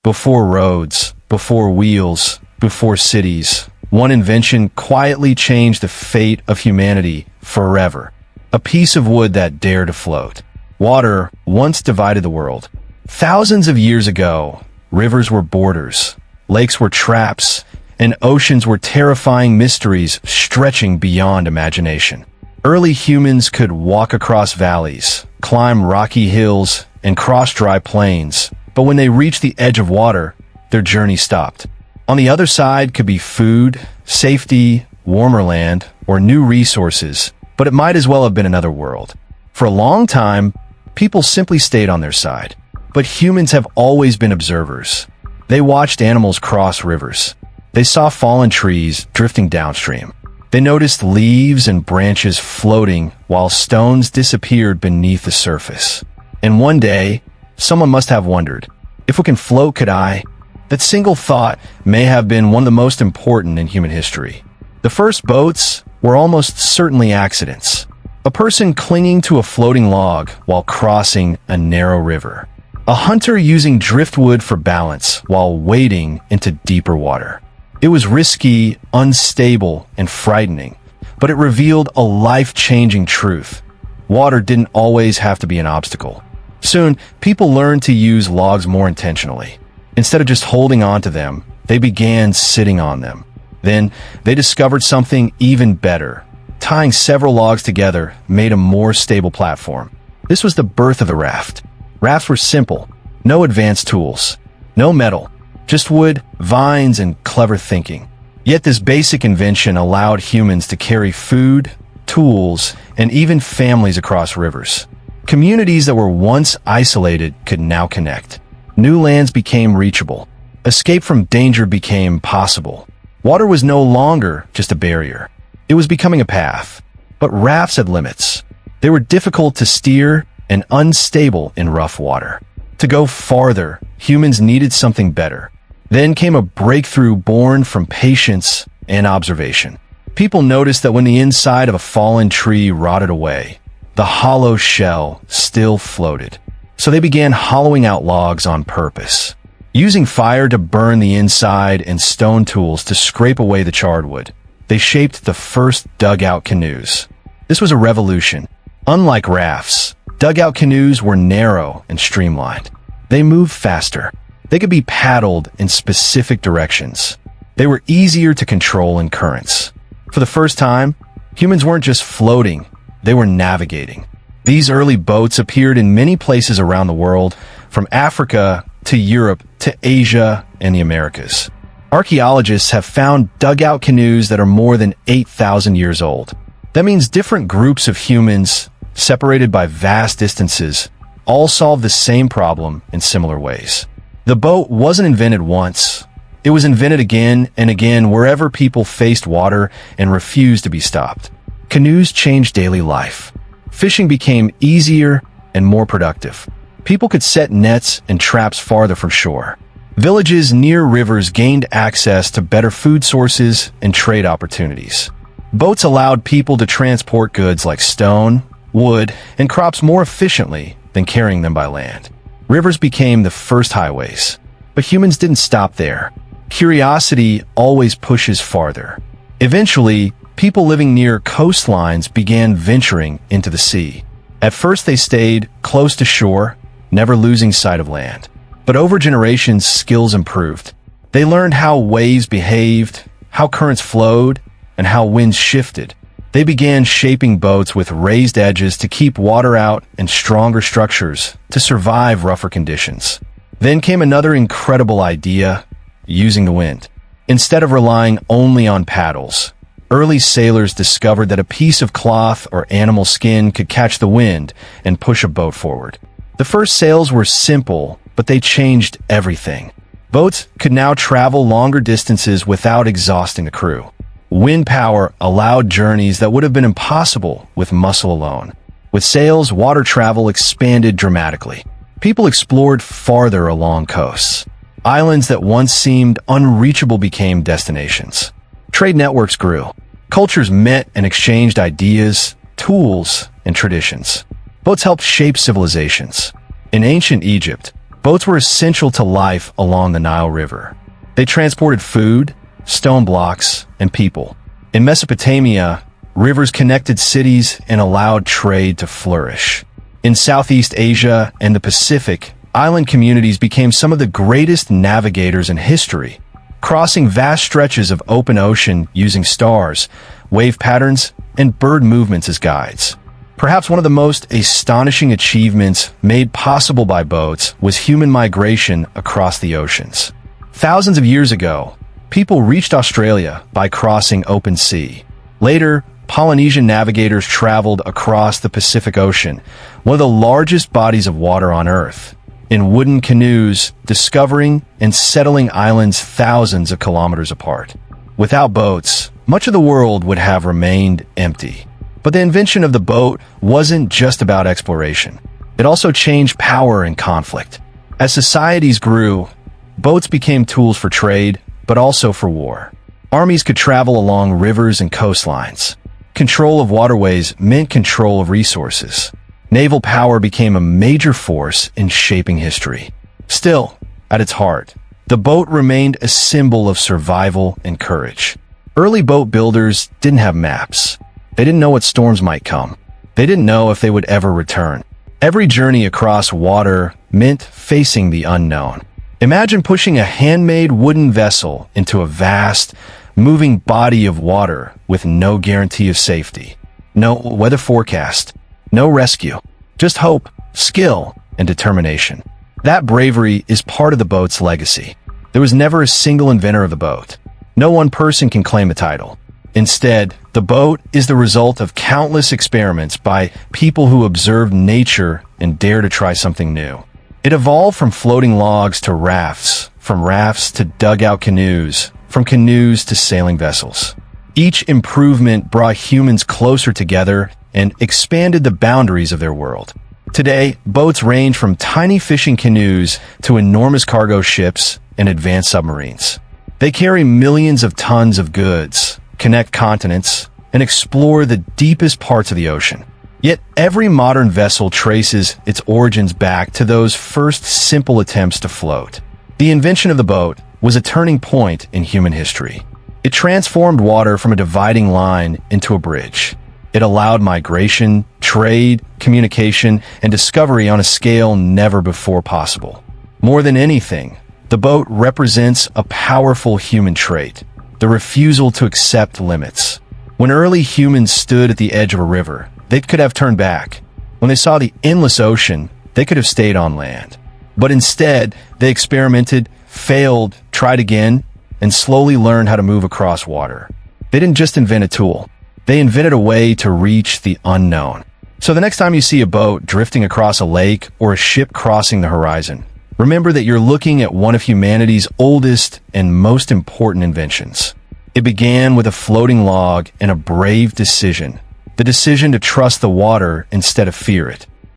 Before roads, before wheels, before cities, one invention quietly changed the fate of humanity forever. A piece of wood that dared to float. Water once divided the world. Thousands of years ago, rivers were borders, lakes were traps, and oceans were terrifying mysteries stretching beyond imagination. Early humans could walk across valleys, climb rocky hills, and cross dry plains, but when they reached the edge of water, their journey stopped. On the other side could be food, safety, warmer land, or new resources, but it might as well have been another world. For a long time, people simply stayed on their side. But humans have always been observers. They watched animals cross rivers. They saw fallen trees drifting downstream. They noticed leaves and branches floating while stones disappeared beneath the surface. And one day, someone must have wondered, if we can float, could I? That single thought may have been one of the most important in human history. The first boats were almost certainly accidents. A person clinging to a floating log while crossing a narrow river. A hunter using driftwood for balance while wading into deeper water. It was risky, unstable, and frightening, but it revealed a life-changing truth. Water didn't always have to be an obstacle. Soon, people learned to use logs more intentionally. Instead of just holding on to them, they began sitting on them. Then, they discovered something even better. Tying several logs together made a more stable platform. This was the birth of the raft. Rafts were simple, no advanced tools, no metal, just wood, vines, and clever thinking. Yet this basic invention allowed humans to carry food, tools, and even families across rivers. Communities that were once isolated could now connect. New lands became reachable. Escape from danger became possible. Water was no longer just a barrier. It was becoming a path. But rafts had limits. They were difficult to steer and unstable in rough water. To go farther, humans needed something better. Then came a breakthrough born from patience and observation. People noticed that when the inside of a fallen tree rotted away, the hollow shell still floated. So they began hollowing out logs on purpose, using fire to burn the inside and stone tools to scrape away the charred wood. They shaped the first dugout canoes. This was a revolution. Unlike rafts, dugout canoes were narrow and streamlined. They moved faster. They could be paddled in specific directions. They were easier to control in currents. For the first time, humans weren't just floating, they were navigating. These early boats appeared in many places around the world, from Africa to Europe to Asia and the Americas. Archaeologists have found dugout canoes that are more than 8,000 years old. That means different groups of humans, separated by vast distances, all solved the same problem in similar ways. The boat wasn't invented once. It was invented again and again wherever people faced water and refused to be stopped. Canoes changed daily life. Fishing became easier and more productive. People could set nets and traps farther from shore. Villages near rivers gained access to better food sources and trade opportunities. Boats allowed people to transport goods like stone, wood, and crops more efficiently than carrying them by land. Rivers became the first highways. But humans didn't stop there. Curiosity always pushes farther. Eventually, people living near coastlines began venturing into the sea. At first they stayed close to shore, never losing sight of land. But over generations, skills improved. They learned how waves behaved, how currents flowed, and how winds shifted. They began shaping boats with raised edges to keep water out and stronger structures to survive rougher conditions. Then came another incredible idea, using the wind. Instead of relying only on paddles, early sailors discovered that a piece of cloth or animal skin could catch the wind and push a boat forward. The first sails were simple, but they changed everything. Boats could now travel longer distances without exhausting the crew. Wind power allowed journeys that would have been impossible with muscle alone. With sails, water travel expanded dramatically. People explored farther along coasts. Islands that once seemed unreachable became destinations. Trade networks grew. Cultures met and exchanged ideas, tools, and traditions. Boats helped shape civilizations. In ancient Egypt, Boats were essential to life along the Nile River. They transported food, stone blocks, and people. In Mesopotamia, rivers connected cities and allowed trade to flourish. In Southeast Asia and the Pacific, island communities became some of the greatest navigators in history, crossing vast stretches of open ocean using stars, wave patterns, and bird movements as guides. Perhaps one of the most astonishing achievements made possible by boats was human migration across the oceans. Thousands of years ago, people reached Australia by crossing open sea. Later, Polynesian navigators traveled across the Pacific Ocean, one of the largest bodies of water on Earth, in wooden canoes, discovering and settling islands thousands of kilometers apart. Without boats, much of the world would have remained empty. But the invention of the boat wasn't just about exploration. It also changed power and conflict. As societies grew, boats became tools for trade, but also for war. Armies could travel along rivers and coastlines. Control of waterways meant control of resources. Naval power became a major force in shaping history. Still, at its heart, the boat remained a symbol of survival and courage. Early boat builders didn't have maps. They didn't know what storms might come. They didn't know if they would ever return. Every journey across water meant facing the unknown. Imagine pushing a handmade wooden vessel into a vast, moving body of water with no guarantee of safety. No weather forecast. No rescue. Just hope, skill, and determination. That bravery is part of the boat's legacy. There was never a single inventor of the boat. No one person can claim the title. Instead, the boat is the result of countless experiments by people who observed nature and dare to try something new. It evolved from floating logs to rafts, from rafts to dugout canoes, from canoes to sailing vessels. Each improvement brought humans closer together and expanded the boundaries of their world. Today, boats range from tiny fishing canoes to enormous cargo ships and advanced submarines. They carry millions of tons of goods, connect continents, and explore the deepest parts of the ocean. Yet every modern vessel traces its origins back to those first simple attempts to float. The invention of the boat was a turning point in human history. It transformed water from a dividing line into a bridge. It allowed migration, trade, communication, and discovery on a scale never before possible. More than anything, the boat represents a powerful human trait: the refusal to accept limits. When early humans stood at the edge of a river, they could have turned back. When they saw the endless ocean, they could have stayed on land. But instead, they experimented, failed, tried again, and slowly learned how to move across water. They didn't just invent a tool. They invented a way to reach the unknown. So the next time you see a boat drifting across a lake or a ship crossing the horizon, remember that you're looking at one of humanity's oldest and most important inventions. It began with a floating log and a brave decision. The decision to trust the water instead of fear it.